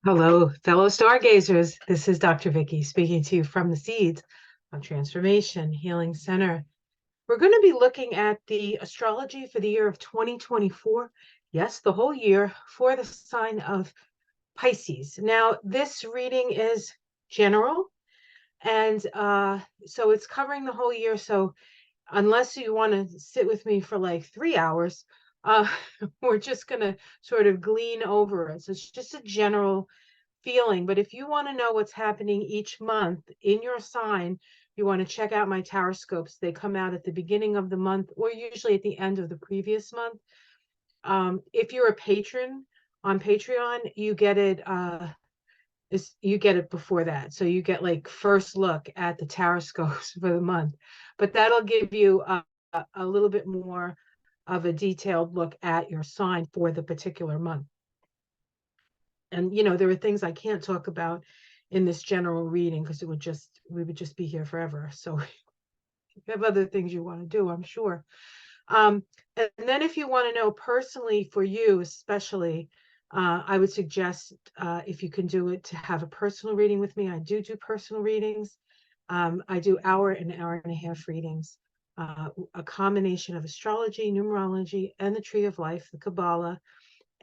Hello, fellow stargazers. This is Dr. Vicky speaking to you from the Seeds of Transformation Healing Center. We're going to be looking at the astrology for the year of 2024. Yes, the whole year for the sign of Pisces. Now, this reading is general, and so it's covering the whole year. So, unless you want to sit with me for like 3 hours, uh, we're just going to sort of glean over it. So, it's just a general feeling. But if you want to know what's happening each month in your sign, you want to check out my tower scopes. They come out at the beginning of the month or usually at the end of the previous month. If you're a patron on Patreon, you get it before that. So you get like first look at the tower scopes for the month. But that'll give you a little bit more of a detailed look at your sign for the particular month. And there are things I can't talk about in this general reading because we would just be here forever. So you have other things you want to do, I'm sure. And then if you want to know personally for you, especially, I would suggest if you can do it to have a personal reading with me. I do personal readings. I do hour and a half readings, a combination of astrology, numerology, and the tree of life, the Kabbalah.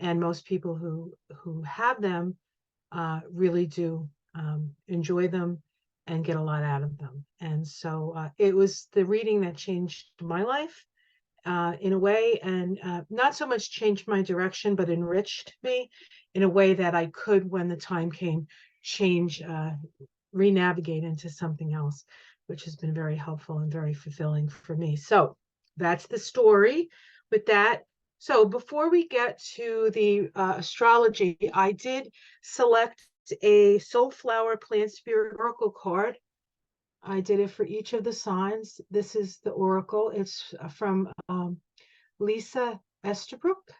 And most people who have them really do enjoy them and get a lot out of them. And so it was the reading that changed my life in a way, and not so much changed my direction, but enriched me in a way that I could, when the time came, change, re-navigate into something else, which has been very helpful and very fulfilling for me. So that's the story with that. So before we get to the astrology, I did select a soul flower plant spirit oracle card. I did it for each of the signs. This is the oracle. It's from Lisa Estabrook,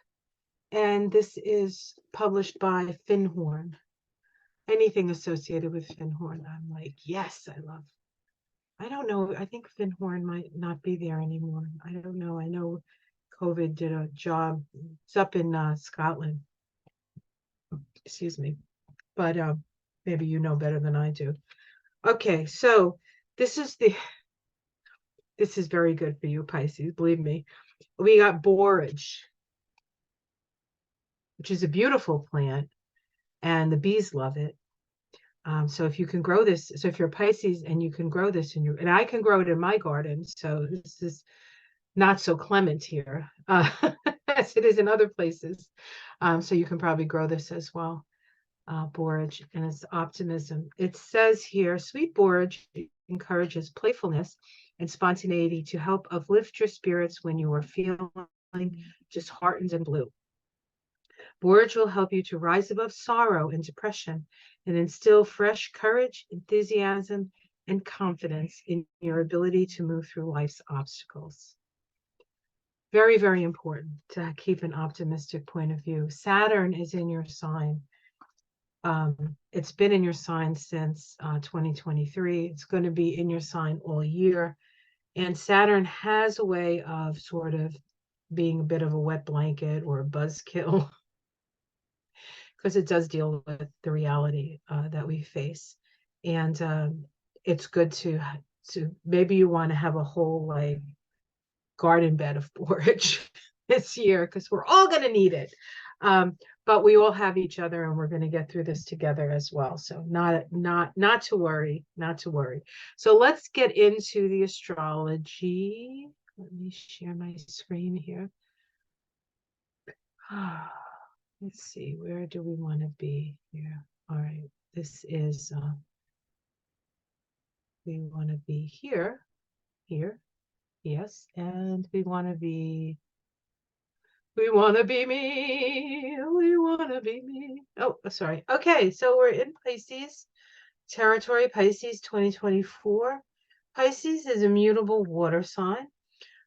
and this is published by Finhorn. Anything associated with Finhorn, I'm like, yes, I love. I don't know. I think Finhorn might not be there anymore. I don't know. I know COVID did a job. It's up in Scotland. Excuse me. But maybe you know better than I do. Okay, so this is the this is very good for you, Pisces. Believe me. We got borage, which is a beautiful plant, and the bees love it. So if you can grow this, so if you're Pisces and you can grow this in your, and I can grow it in my garden, so this is not so clement here as it is in other places. So you can probably grow this as well, borage, and it's optimism. It says here, sweet borage encourages playfulness and spontaneity to help uplift your spirits when you are feeling disheartened and blue. Borage will help you to rise above sorrow and depression and instill fresh courage, enthusiasm, and confidence in your ability to move through life's obstacles. Very, very important to keep an optimistic point of view. Saturn is in your sign. It's been in your sign since 2023. It's going to be in your sign all year. And Saturn has a way of sort of being a bit of a wet blanket or a buzzkill because it does deal with the reality that we face. And it's good to maybe you want to have a whole like garden bed of borage this year because we're all going to need it. But we all have each other and we're going to get through this together as well. So not to worry, not to worry. So let's get into the astrology. Let me share my screen here. Let's see, where do we want to be here? All right, this is, we want to be here, yes, and we want to be me, we want to be me. Oh, sorry. Okay, so we're in Pisces territory, Pisces 2024. Pisces is a mutable water sign,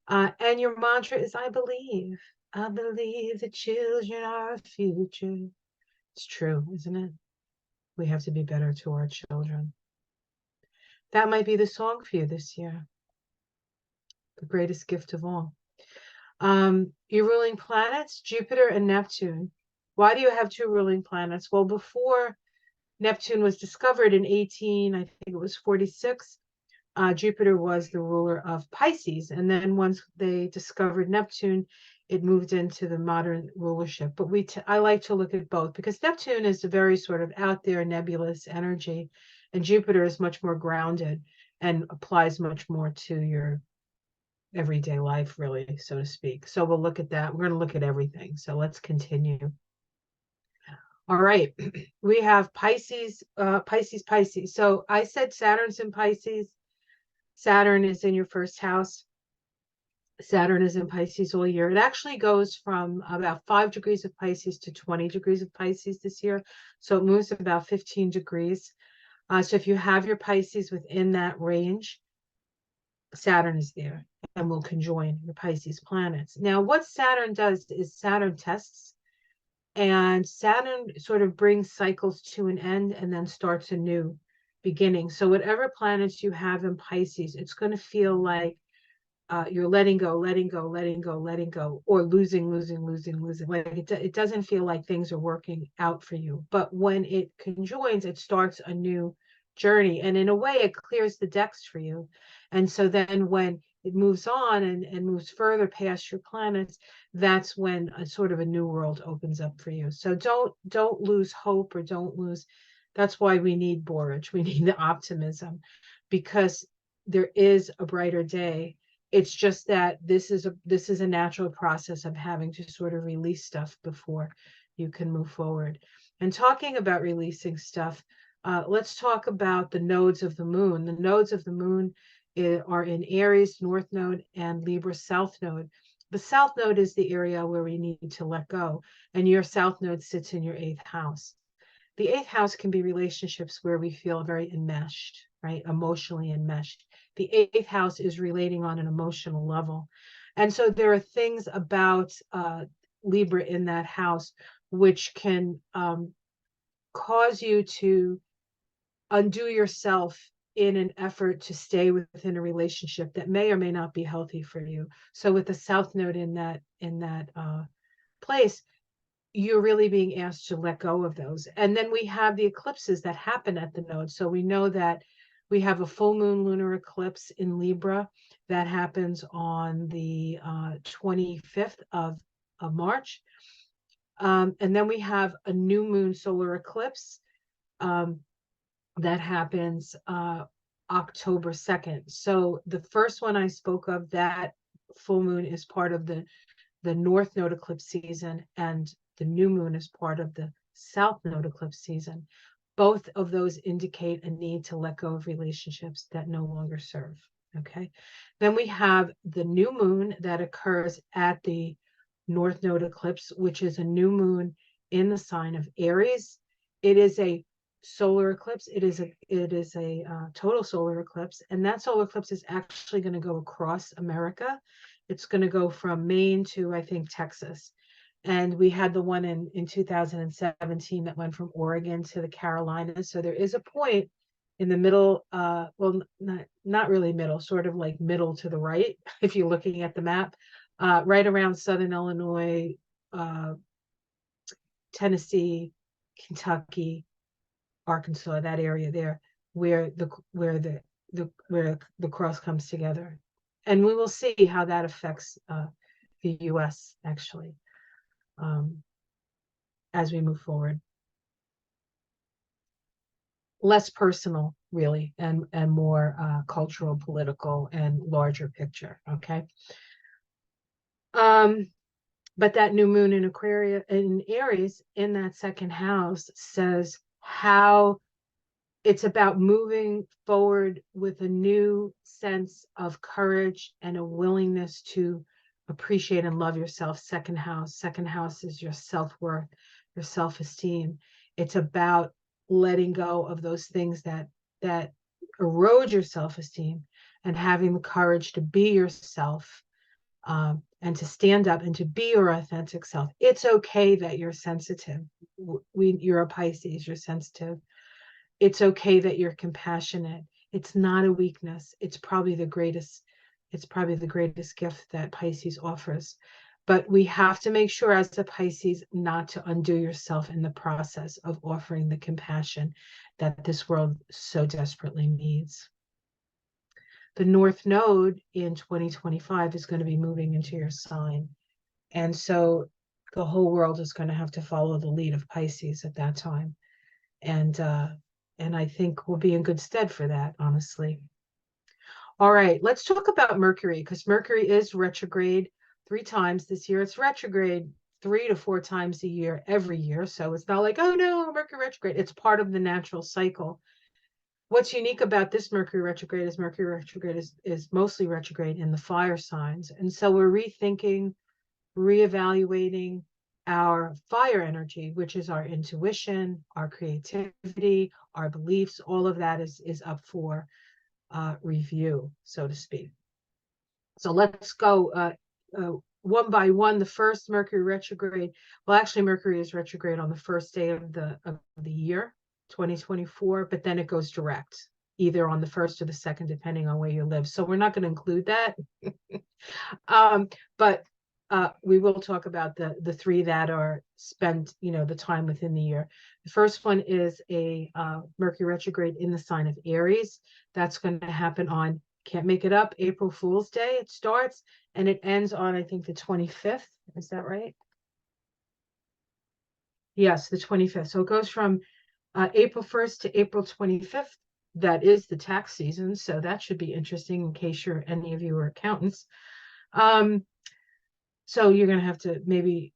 and your mantra is, I believe the children are our future. It's true, isn't it? We have to be better to our children. That might be the song for you this year. The greatest gift of all. Your ruling planets, Jupiter and Neptune. Why do you have two ruling planets? Well, before Neptune was discovered in I think it was 46. Jupiter was the ruler of Pisces. And then once they discovered Neptune, it moved into the modern rulership. But I like to look at both because Neptune is a very sort of out there nebulous energy, and Jupiter is much more grounded and applies much more to your everyday life, really, so to speak. So we'll look at that. We're going to look at everything. So let's continue. All right. We have Pisces, Pisces. So I said Saturn's in Pisces. Saturn is in your first house. Saturn is in Pisces all year. It actually goes from about 5 degrees of Pisces to 20 degrees of Pisces this year. So it moves about 15 degrees. So if you have your Pisces within that range, Saturn is there and will conjoin your Pisces planets. Now, what Saturn does is Saturn tests, and Saturn sort of brings cycles to an end and then starts a new beginning. So whatever planets you have in Pisces, it's going to feel like you're letting go, letting go, letting go, letting go, or losing, losing, losing, losing. Like it doesn't feel like things are working out for you. But when it conjoins, it starts a new journey. And in a way, it clears the decks for you. And so then when it moves on and moves further past your planets, that's when a sort of a new world opens up for you. So don't lose hope, or don't lose. That's why we need borage. We need the optimism, because there is a brighter day. It's just that this is a natural process of having to sort of release stuff before you can move forward. And talking about releasing stuff, let's talk about the nodes of the moon. The nodes of the moon are in Aries, North Node, and Libra, South Node. The South Node is the area where we need to let go, and your South Node sits in your 8th house. The 8th house can be relationships where we feel very enmeshed, right? Emotionally enmeshed. The 8th house is relating on an emotional level. And so there are things about Libra in that house which can cause you to undo yourself in an effort to stay within a relationship that may or may not be healthy for you. So with the South Node in that place, you're really being asked to let go of those. And then we have the eclipses that happen at the node. So we know that we have a full moon lunar eclipse in Libra that happens on the 25th of March. And then we have a new moon solar eclipse that happens October 2nd. So the first one I spoke of, that full moon is part of the North Node eclipse season, and the new moon is part of the South Node eclipse season. Both of those indicate a need to let go of relationships that no longer serve. Okay. Then we have the new moon that occurs at the North Node eclipse, which is a new moon in the sign of Aries. It is a solar eclipse. It is a total solar eclipse, and that solar eclipse is actually going to go across America. It's going to go from Maine to, I think, Texas. And we had the one in 2017 that went from Oregon to the Carolinas. So there is a point in the middle, well, not really middle, sort of like middle to the right, if you're looking at the map, right around Southern Illinois, Tennessee, Kentucky, Arkansas, that area there, where the cross comes together. And we will see how that affects the US actually as we move forward. Less personal, really, and more cultural, political, and larger picture. Okay. But that new moon in Aquarius, in Aries, in that second house, says how it's about moving forward with a new sense of courage and a willingness to appreciate and love yourself. Second house is your self-worth, your self-esteem. It's about letting go of those things that erode your self-esteem, and having the courage to be yourself, and to stand up and to be your authentic self. It's okay that you're sensitive. You're a Pisces, you're sensitive. It's okay that you're compassionate. It's not a weakness. It's probably the greatest gift that Pisces offers. But we have to make sure as a Pisces not to undo yourself in the process of offering the compassion that this world so desperately needs. The North Node in 2025 is going to be moving into your sign. And so the whole world is going to have to follow the lead of Pisces at that time. And I think we'll be in good stead for that, honestly. All right, let's talk about Mercury, because Mercury is retrograde 3 times this year. It's retrograde 3 to 4 times a year, every year. So it's not like, oh no, Mercury retrograde. It's part of the natural cycle. What's unique about this Mercury retrograde is mostly retrograde in the fire signs. And so we're rethinking, reevaluating our fire energy, which is our intuition, our creativity, our beliefs. All of that is up for review, so to speak. So let's go one by one. The first Mercury retrograde, well, actually Mercury is retrograde on the first day of the year, 2024, but then it goes direct, either on the first or the second, depending on where you live. So we're not going to include that. But we will talk about the 3 that are spent, the time within the year. The first one is a Mercury retrograde in the sign of Aries. That's going to happen on, can't make it up, April Fool's Day. It starts and it ends on, I think, the 25th. Is that right? Yes, the 25th. So it goes from April 1st to April 25th. That is the tax season. So that should be interesting in case any of you are accountants. So you're going to have to maybe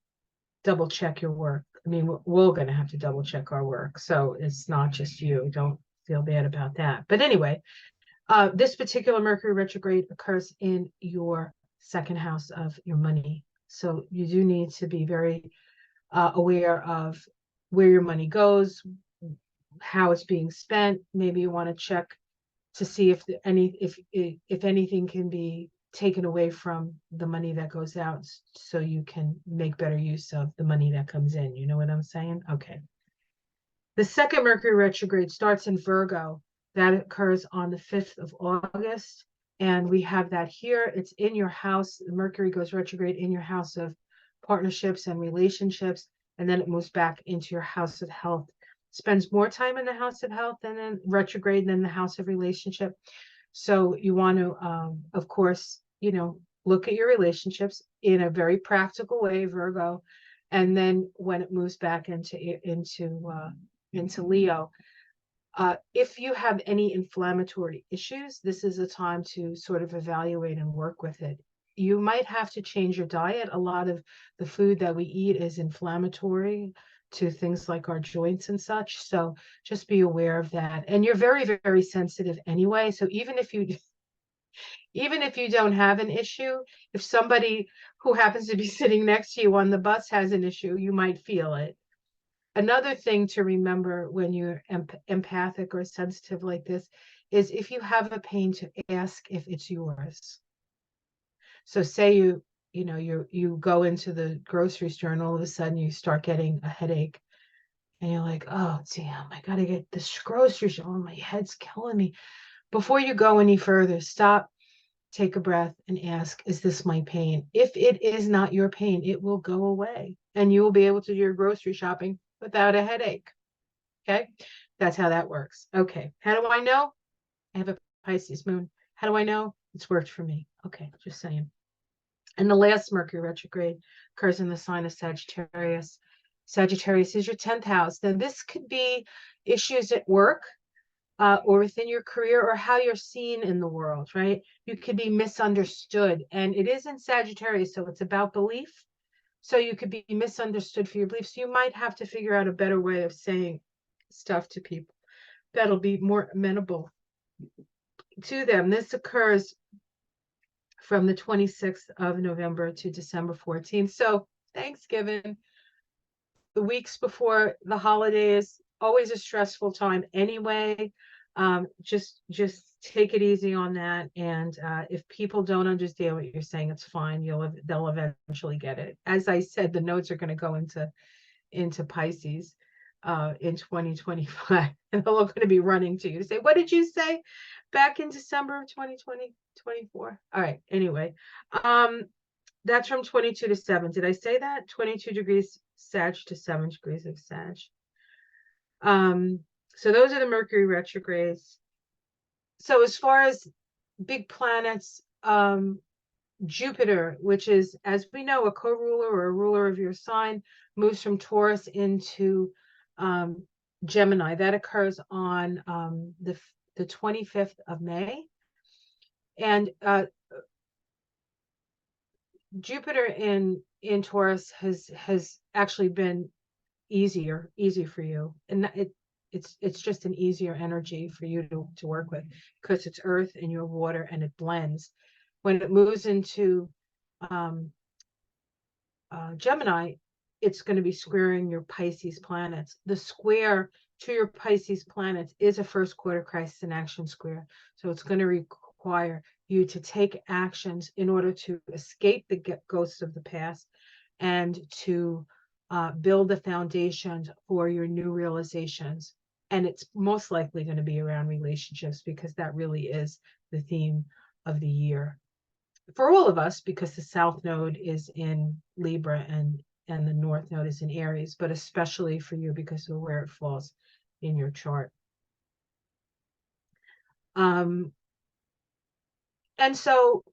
double check your work. I mean, we're going to have to double check our work. So it's not just you. Don't feel bad about that. But anyway, this particular Mercury retrograde occurs in your second house of your money. So you do need to be very aware of where your money goes, how it's being spent. Maybe you want to check to see if anything can be taken away from the money that goes out, so you can make better use of the money that comes in. You know what I'm saying? Okay. The second Mercury retrograde starts in Virgo. That occurs on the 5th of August. And we have that here. It's in your house. Mercury goes retrograde in your house of partnerships and relationships. And then it moves back into your house of health. Spends more time in the house of health and then retrograde than the house of relationship. So you want to, of course, look at your relationships in a very practical way, Virgo. And then when it moves back into Leo, if you have any inflammatory issues, this is a time to sort of evaluate and work with it. You might have to change your diet. A lot of the food that we eat is inflammatory to things like our joints and such. So just be aware of that. And you're very, very sensitive anyway. So even if you don't have an issue, if somebody who happens to be sitting next to you on the bus has an issue, you might feel it. Another thing to remember when you're empathic or sensitive like this is if you have a pain, to ask if it's yours. So say you go into the grocery store and all of a sudden you start getting a headache and you're like, oh damn, I gotta get this grocery store. Oh, my head's killing me. Before you go any further, stop, take a breath, and ask, is this my pain? If it is not your pain, it will go away and you will be able to do your grocery shopping without a headache. Okay, that's how that works. Okay, how do I know? I have a Pisces moon. How do I know? It's worked for me. Okay, just saying. And the last Mercury retrograde occurs in the sign of Sagittarius. Sagittarius is your 10th house. Now, this could be issues at work or within your career or how you're seen in the world, right? You could be misunderstood. And it is in Sagittarius, so it's about belief. So you could be misunderstood for your beliefs. You might have to figure out a better way of saying stuff to people that'll be more amenable to them. This occurs from the 26th of November to December 14th. So Thanksgiving, the weeks before the holidays, always a stressful time anyway. Just take it easy on that. And if people don't understand what you're saying, it's fine. They'll eventually get it. As I said, the notes are going to go into Pisces in 2025, and they're all going to be running to you to say, what did you say back in December of 2024? All right. Anyway, That's from 22 to 7. Did I say that? 22 degrees Sag to 7 degrees of Sag. Um, so those are the Mercury retrogrades. So as far as big planets, Jupiter, which is, as we know, a co-ruler or a ruler of your sign, moves from Taurus into Gemini. That occurs on the 25th of May. And Jupiter in Taurus has actually been easier for you, and it's just an easier energy for you to work with because it's earth and your water and it blends. When it moves into Gemini, it's going to be squaring your Pisces planets. The square to your Pisces planets is a first quarter crisis in action square. So it's going to require you to take actions in order to escape the ghosts of the past and to build the foundations for your new realizations. And it's most likely going to be around relationships because that really is the theme of the year for all of us, because the South Node is in Libra and the North Node is in Aries, but especially for you because of where it falls in your chart. And so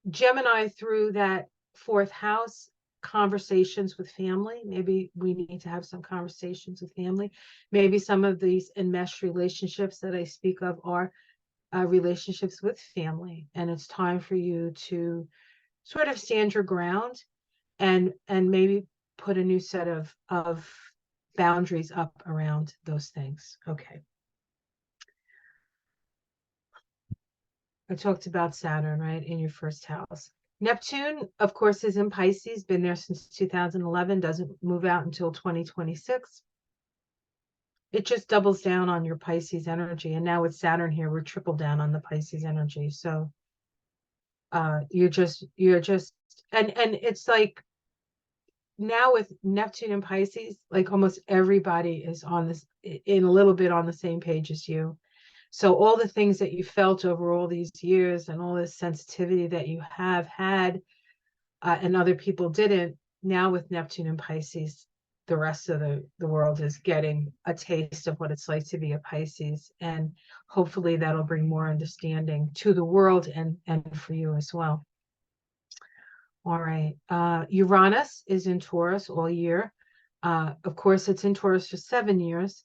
Gemini, through that fourth house, conversations with family. Maybe we need to have some conversations with family. Maybe some of these enmeshed relationships that I speak of are relationships with family, and it's time for you to sort of stand your ground and maybe put a new set of boundaries up around those things. Okay. I talked about Saturn, right, in your first house. Neptune, of course, is in Pisces, been there since 2011, doesn't move out until 2026. It just doubles down on your Pisces energy. And now with Saturn here, we're triple down on the Pisces energy. So you're just, and it's like now with Neptune and Pisces, like almost everybody is on this, in a little bit on the same page as you. So all the things that you felt over all these years and all this sensitivity that you have had and other people didn't, now with Neptune and Pisces, the rest of the world is getting a taste of what it's like to be a Pisces. And hopefully that'll bring more understanding to the world and for you as well. All right. Uranus is in Taurus all year. Of course, it's in Taurus for 7 years.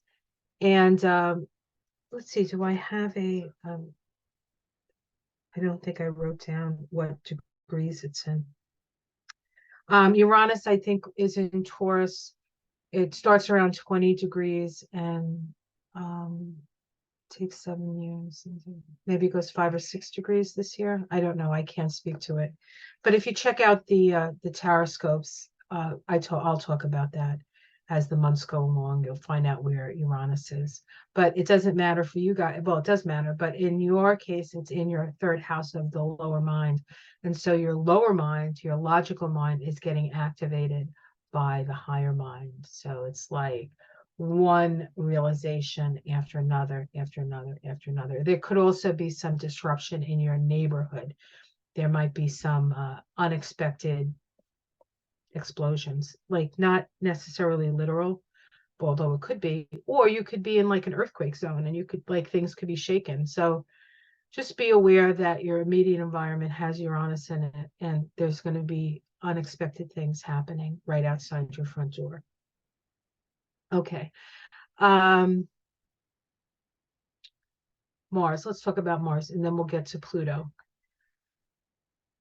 And let's see, do I have a, I don't think I wrote down what degrees it's in. Uranus, I think, is in Taurus. It starts around 20 degrees and takes 7 years. Maybe it goes 5 or 6 degrees this year. I don't know. I can't speak to it. But if you check out the taroscopes, I'll talk about that as the months go along. You'll find out where Uranus is. But it doesn't matter for you guys. Well, it does matter. But in your case, it's in your third house of the lower mind. And so your lower mind, your logical mind, is getting activated by the higher mind. So it's like one realization after another, after another, after another. There could also be some disruption in your neighborhood. There might be some unexpected explosions, like not necessarily literal, although it could be, or you could be in like an earthquake zone and you could, like, things could be shaken. So just be aware that your immediate environment has Uranus in it, and there's going to be unexpected things happening right outside your front door. Okay. Mars. Let's talk about Mars, and then we'll get to Pluto.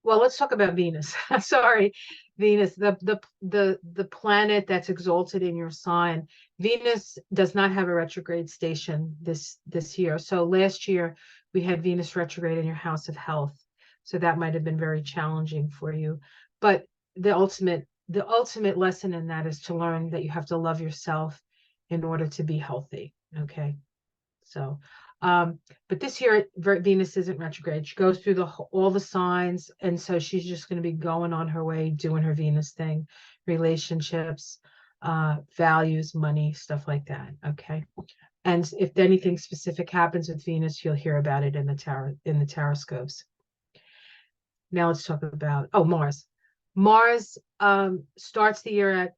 Well, let's talk about Venus. Sorry, Venus, the planet that's exalted in your sign. Venus does not have a retrograde station this year. So last year we had Venus retrograde in your house of health. So that might have been very challenging for you. But the ultimate lesson in that is to learn that you have to love yourself in order to be healthy. Okay. So but this year Venus isn't retrograde. She goes through all the signs, and so she's just going to be going on her way, doing her Venus thing, relationships, values, money, stuff like that. Okay. And if anything specific happens with Venus, you'll hear about it in the taroscopes. Now let's talk about, oh, Mars. Mars starts the year at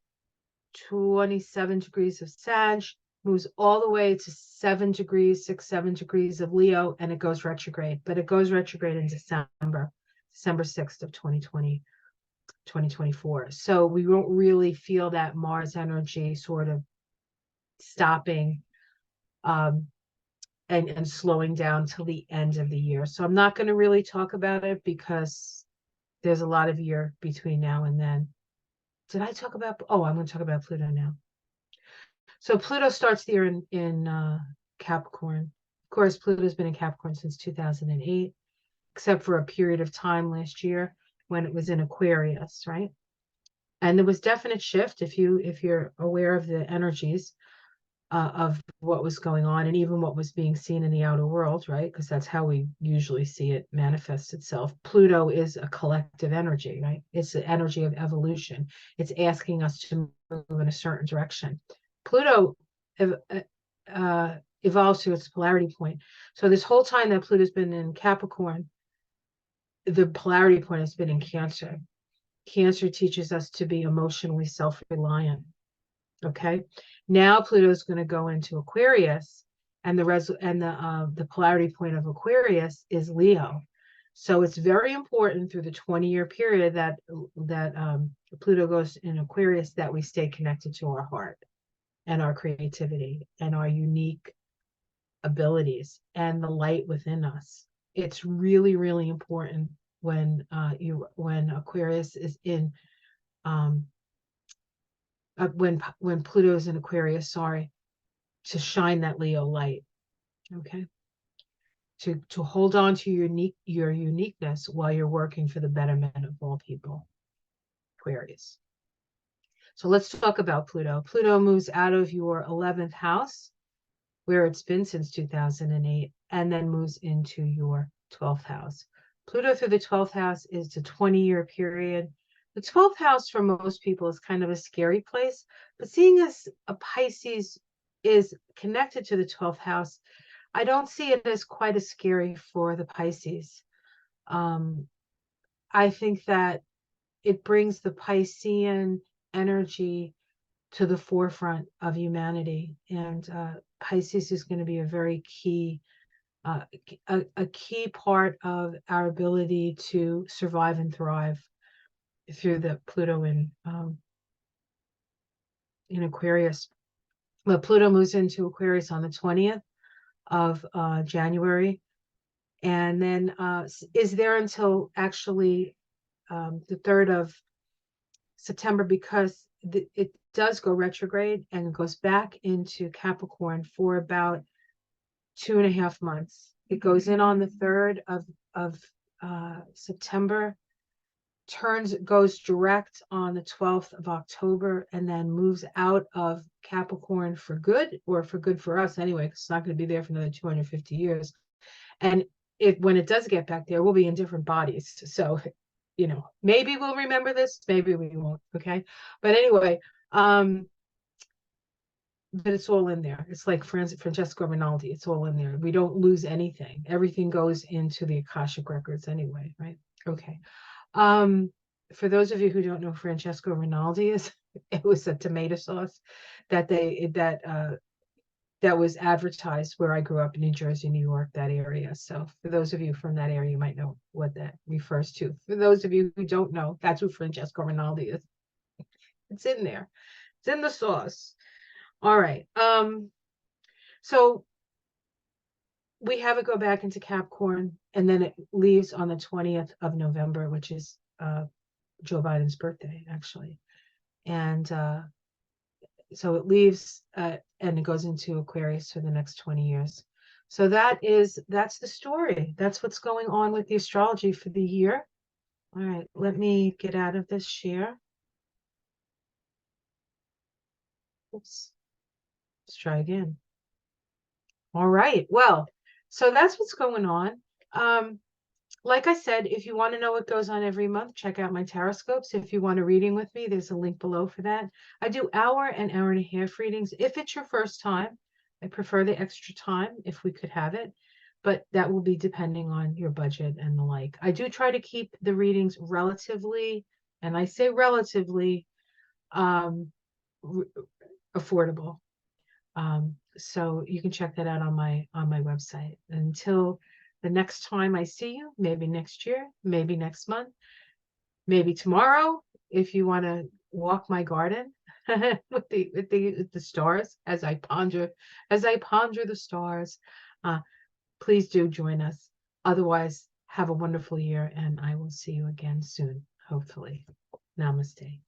27 degrees of Sag, moves all the way to 7 degrees, 7 degrees of Leo, and it goes retrograde. But it goes retrograde in December 6th of 2024. So we won't really feel that Mars energy sort of stopping and slowing down till the end of the year. So I'm not going to really talk about it because there's a lot of year between now and then. Did I talk about? Oh, I'm going to talk about Pluto now. So Pluto starts the year in Capricorn. Of course, Pluto's been in Capricorn since 2008, except for a period of time last year when it was in Aquarius, right? And there was definite shift if you're aware of the energies of what was going on and even what was being seen in the outer world, right? Because that's how we usually see it manifest itself. Pluto is a collective energy, right? It's the energy of evolution. It's asking us to move in a certain direction. Pluto evolves to its polarity point. So this whole time that Pluto's been in Capricorn, the polarity point has been in Cancer. Cancer teaches us to be emotionally self-reliant. Okay. Now Pluto is going to go into Aquarius, and the polarity point of Aquarius is Leo. So it's very important through the 20-year period that Pluto goes in Aquarius that we stay connected to our heart and our creativity and our unique abilities and the light within us. It's really, really important when Aquarius is in when Pluto's in Aquarius, sorry, to shine that Leo light. Okay. To hold on to your uniqueness while you're working for the betterment of all people. Aquarius. So let's talk about Pluto. Pluto moves out of your 11th house, where it's been since 2008, and then moves into your 12th house. Pluto through the 12th house is a 20-year period. The 12th house for most people is kind of a scary place, but seeing as a Pisces is connected to the 12th house, I don't see it as quite as scary for the Pisces. I think that it brings the Piscean energy to the forefront of humanity, and Pisces is going to be a very key a key part of our ability to survive and thrive through the Pluto in Aquarius. But Pluto moves into Aquarius on the 20th of January, and then is there until actually the 3rd of September, because it does go retrograde and goes back into Capricorn for about 2.5 months. It goes in on the 3rd of September, goes direct on the 12th of October, and then moves out of Capricorn for good, or for good for us anyway, because it's not going to be there for another 250 years. And when it does get back there, we'll be in different bodies. So, maybe we'll remember this, maybe we won't. Okay. But anyway, but it's all in there. It's like Francesco Rinaldi. It's all in there. We don't lose anything. Everything goes into the Akashic records anyway, right? Okay. For those of you who don't know who Francesco Rinaldi is, it was a tomato sauce that was advertised where I grew up in New Jersey, New York, that area. So for those of you from that area, you might know what that refers to. For those of you who don't know, that's who Francesco Rinaldi is. It's in there. It's in the sauce. All right. So we have it go back into Capricorn, and then it leaves on the 20th of November, which is Joe Biden's birthday, actually. And so it leaves and it goes into Aquarius for the next 20 years. So that's the story. That's what's going on with the astrology for the year. All right, let me get out of this share. Oops. Let's try again. All right. Well, so that's what's going on. Like I said, if you want to know what goes on every month, check out my Taroscopes. If you want a reading with me, there's a link below for that. I do hour and hour and a half readings. If it's your first time, I prefer the extra time if we could have it. but that will be depending on your budget and the like. I do try to keep the readings relatively, and I say relatively, um, affordable. So you can check that out on my website. Until the next time I see you, maybe next year, maybe next month, maybe tomorrow, if you want to walk my garden with the stars as I ponder the stars. Please do join us. Otherwise, have a wonderful year, and I will see you again soon, hopefully. Namaste.